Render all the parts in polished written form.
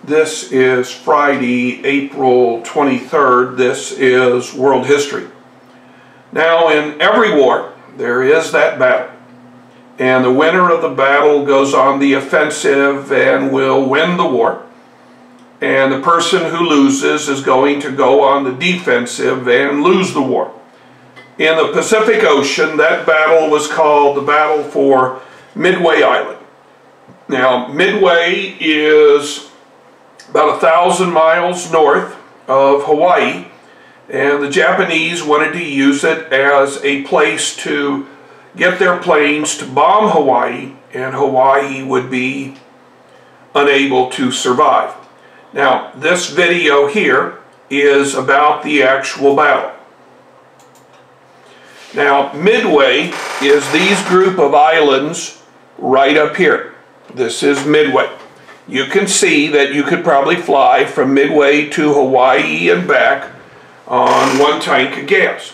This is Friday, April 23rd. This is world history. Now, in every war, there is that battle. And the winner of the battle goes on the offensive and will win the war. And the person who loses is going to go on the defensive and lose the war. In the Pacific Ocean, that battle was called the Battle for Midway Island. Now, Midway is about 1,000 miles north of Hawaii, and the Japanese wanted to use it as a place to get their planes to bomb Hawaii, and Hawaii would be unable to survive. Now, this video here is about the actual battle. Now, Midway is these group of islands right up here. This is Midway. You can see that you could probably fly from Midway to Hawaii and back on one tank of gas.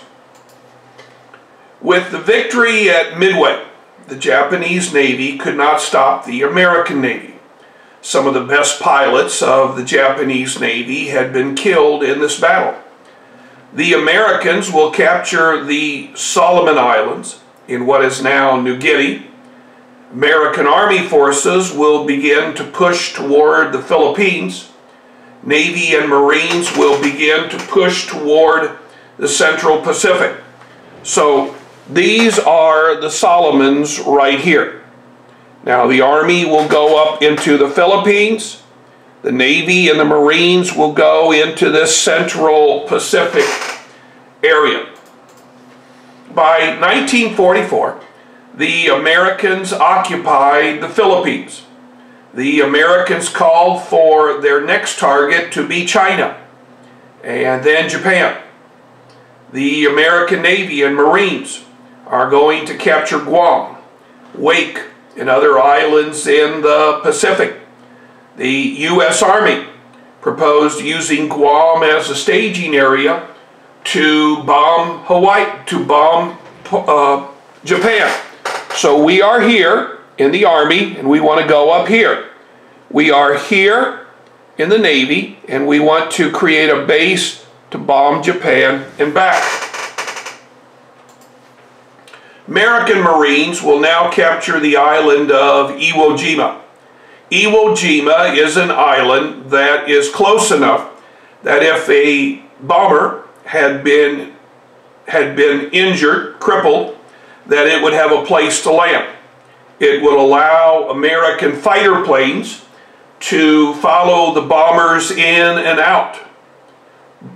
With the victory at Midway, the Japanese Navy could not stop the American Navy. Some of the best pilots of the Japanese Navy had been killed in this battle. The Americans will capture the Solomon Islands in what is now New Guinea. American Army forces will begin to push toward the Philippines. Navy and Marines will begin to push toward the Central Pacific. So these are the Solomons right here. Now the Army will go up into the Philippines. The Navy and the Marines will go into this Central Pacific area. By 1944, the Americans occupied the Philippines. The Americans called for their next target to be China, and then Japan. The American Navy and Marines are going to capture Guam, Wake, and other islands in the Pacific. The U.S. Army proposed using Guam as a staging area to bomb Hawaii, to bomb Japan. So we are here in the Army, and we want to go up here. We are here in the Navy, and we want to create a base to bomb Japan and back. American Marines will now capture the island of Iwo Jima. Iwo Jima is an island that is close enough that if a bomber had been injured, crippled, that it would have a place to land. It would allow American fighter planes to follow the bombers in and out.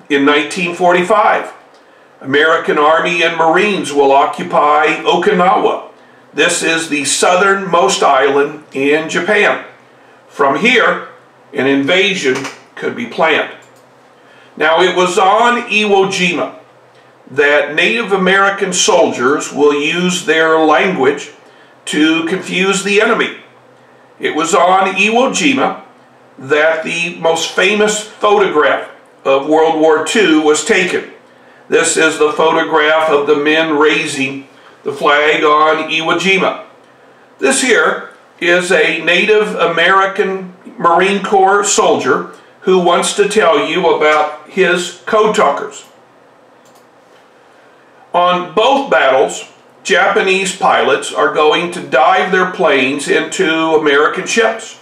In 1945, American Army and Marines will occupy Okinawa. This is the southernmost island in Japan. From here, an invasion could be planned. Now, it was on Iwo Jima that Native American soldiers will use their language to confuse the enemy. It was on Iwo Jima that the most famous photograph of World War II was taken. This is the photograph of the men raising the flag on Iwo Jima. This here is a Native American Marine Corps soldier who wants to tell you about his code talkers. On both battles, Japanese pilots are going to dive their planes into American ships.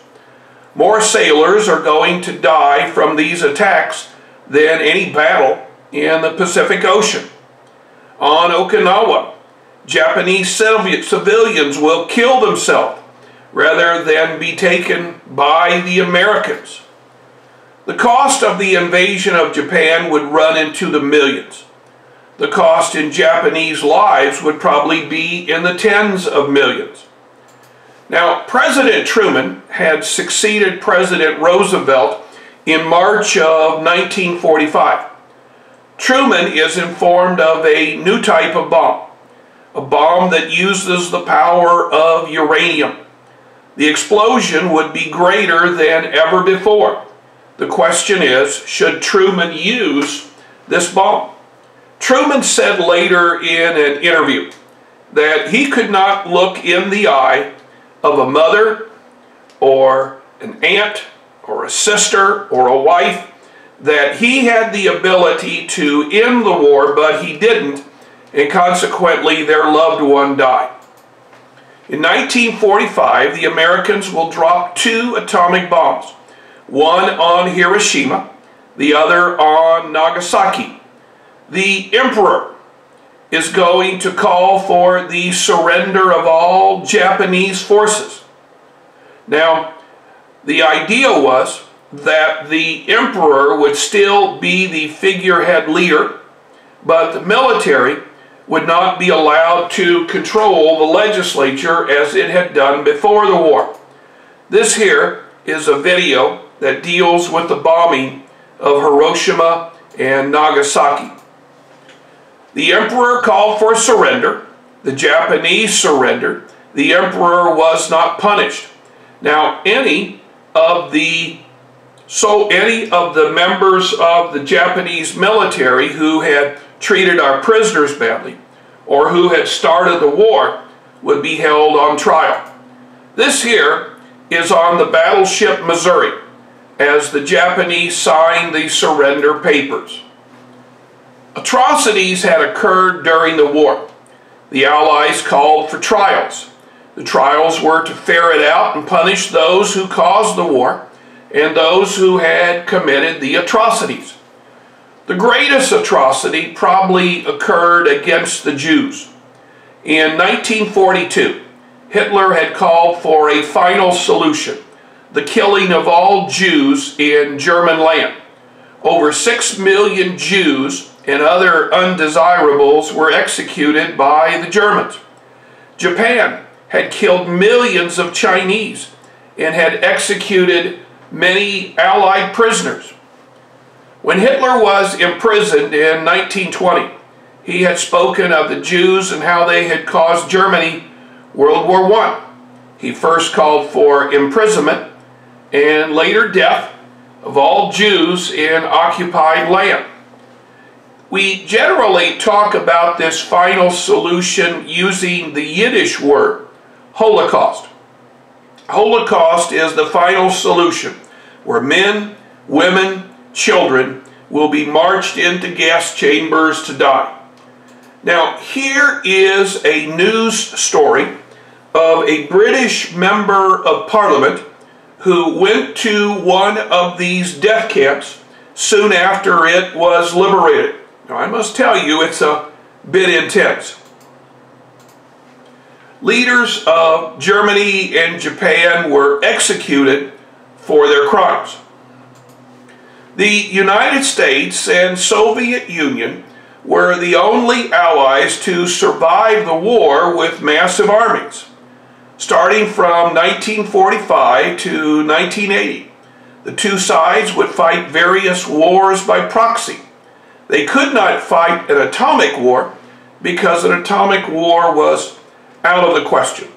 More sailors are going to die from these attacks than any battle in the Pacific Ocean. On Okinawa, Japanese civilians will kill themselves rather than be taken by the Americans. The cost of the invasion of Japan would run into the millions. The cost in Japanese lives would probably be in the tens of millions. Now, President Truman had succeeded President Roosevelt in March of 1945. Truman is informed of a new type of bomb, a bomb that uses the power of uranium. The explosion would be greater than ever before. The question is, should Truman use this bomb? Truman said later in an interview that he could not look in the eye of a mother or an aunt or a sister or a wife that he had the ability to end the war, but he didn't, and consequently their loved one died. In 1945, the Americans will drop 2 atomic bombs, one on Hiroshima, the other on Nagasaki. The emperor is going to call for the surrender of all Japanese forces. Now, the idea was that the emperor would still be the figurehead leader, but the military would not be allowed to control the legislature as it had done before the war. This here is a video that deals with the bombing of Hiroshima and Nagasaki. The emperor called for surrender. The Japanese surrendered. The emperor was not punished. Now, any of the members of the Japanese military who had treated our prisoners badly or who had started the war would be held on trial. This here is on the battleship Missouri as the Japanese signed the surrender papers. Atrocities had occurred during the war. The Allies called for trials. The trials were to ferret out and punish those who caused the war and those who had committed the atrocities. The greatest atrocity probably occurred against the Jews. In 1942, Hitler had called for a final solution, the killing of all Jews in German land. Over 6 million Jews and other undesirables were executed by the Germans. Japan had killed millions of Chinese and had executed many Allied prisoners. When Hitler was imprisoned in 1920, he had spoken of the Jews and how they had caused Germany World War I. He first called for imprisonment and later death of all Jews in occupied land. We generally talk about this final solution using the Yiddish word, Holocaust. Holocaust is the final solution where men, women, children will be marched into gas chambers to die. Now, here is a news story of a British member of Parliament who went to one of these death camps soon after it was liberated. Now, I must tell you, it's a bit intense. Leaders of Germany and Japan were executed for their crimes. The United States and Soviet Union were the only allies to survive the war with massive armies. Starting from 1945 to 1980, the two sides would fight various wars by proxy. They could not fight an atomic war because an atomic war was out of the question.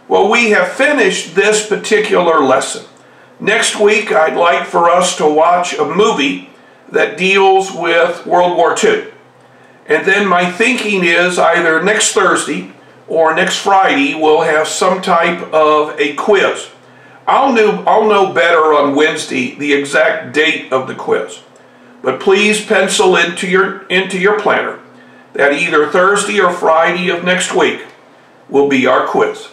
Well, we have finished this particular lesson. Next week, I'd like for us to watch a movie that deals with World War II. And then my thinking is either next Thursday or next Friday we'll have some type of a quiz. I'll know better on Wednesday the exact date of the quiz. But please pencil into your planner that either Thursday or Friday of next week will be our quiz.